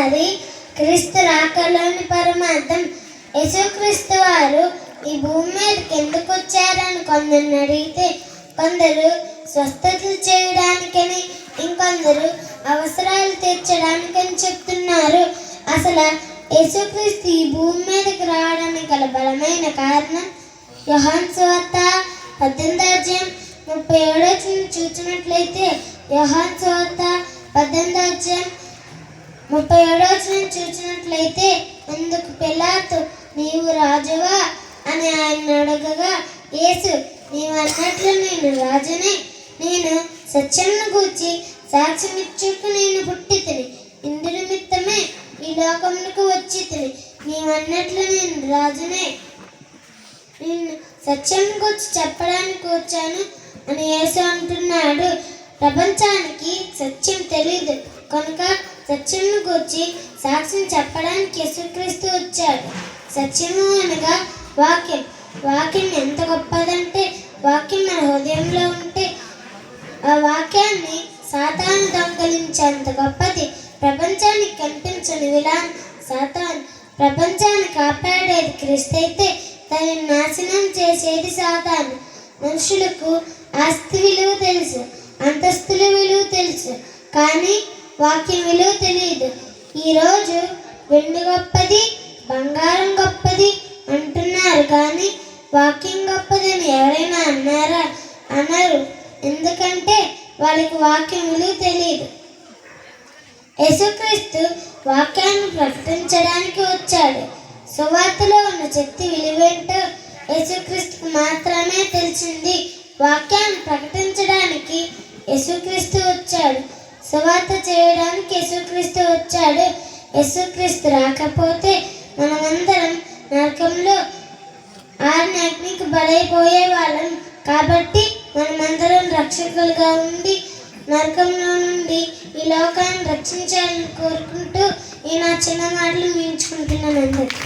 అది క్రీస్తు రాకలోని పరమార్థం. యేసుక్రీస్తు వారు ఈ భూమి మీదకి ఎందుకు వచ్చారని కొందరిని అడిగితే కొందరు స్వస్థతలు చేయడానికని, ఇంకొందరు అవసరాలు తీర్చడానికని చెప్తున్నారు. అసలు యేసుక్రీస్తు ఈ భూమి మీదకి రావడానికి గల బలమైన కారణం యోహాను సువార్త 18:37 చూసినట్లయితే యోహాను సువార్త 18:37 చూసినట్లయితే అందుకు పిలాతు, నీవు రాజువా అని ఆయన అడగగా, యేసు, నీవు అన్నట్లు నేను రాజునే, నేను సత్యమును గూర్చి సాక్ష్యమిచ్చుటకు నేను పుట్టి తిని, ఇందు నిమిత్తమే ఈ లోకమునకు వచ్చి తిని, నీవు అన్నట్లు నేను రాజునే, నేను సత్యం గురించి చెప్పడానికి వచ్చాను అని యేసు అంటున్నాడు. ప్రపంచానికి సత్యం తెలియదు కనుక సత్యంను గురించి సాక్ష్యం చెప్పడానికి యేసుక్రీస్తు వచ్చాడు. సత్యము అనగా వాక్యం. వాక్యం ఎంత గొప్పదంటే వాక్యం మన హృదయంలో ఉంటే ఆ వాక్యాన్ని సాతాను దొంగలించేంత గొప్పది. ప్రపంచానికి కనిపించని విలాన్ సాతాను. ప్రపంచాన్ని కాపాడేది క్రీస్తు అయితే దాన్ని నాశనం చేసేది సాతాను. మనుషులకు ఆస్తి విలువ తెలుసు, అంతస్తుల విలువ తెలుసు, కానీ వాక్యం విలువ తెలియదు. ఈరోజు వెండి గొప్పది, బంగారం గొప్పది అంటున్నారు, కానీ వాక్యం గొప్పదని ఎవరైనా అన్నారా? అన్నారు. ఎందుకంటే వాళ్ళకి వాక్యం విలువ తెలియదు. యేసుక్రీస్తు వాక్యాన్ని ప్రకటించడానికి వచ్చాడు. సువార్తలో ఉన్న శక్తి విలువేంటో యేసుక్రీస్తుకు మాత్రమే తెలిసింది. వాక్యాన్ని ప్రకటించడానికి యేసుక్రీస్తు వచ్చాడు. సువార్త చేయడానికి యేసుక్రీస్తు వచ్చాడు. యేసుక్రీస్తు రాకపోతే మనమందరం నరకంలో ఆరిన అగ్నికి బలైపోయే వాళ్ళం. కాబట్టి మనమందరం రక్షకులుగా ఉండి నరకంలో నుండి ఈ లోకాన్ని రక్షించాలని కోరుకుంటూ ఈ నా చిన్న మాటలు ముగించుకుంటున్నాను. అందరికీ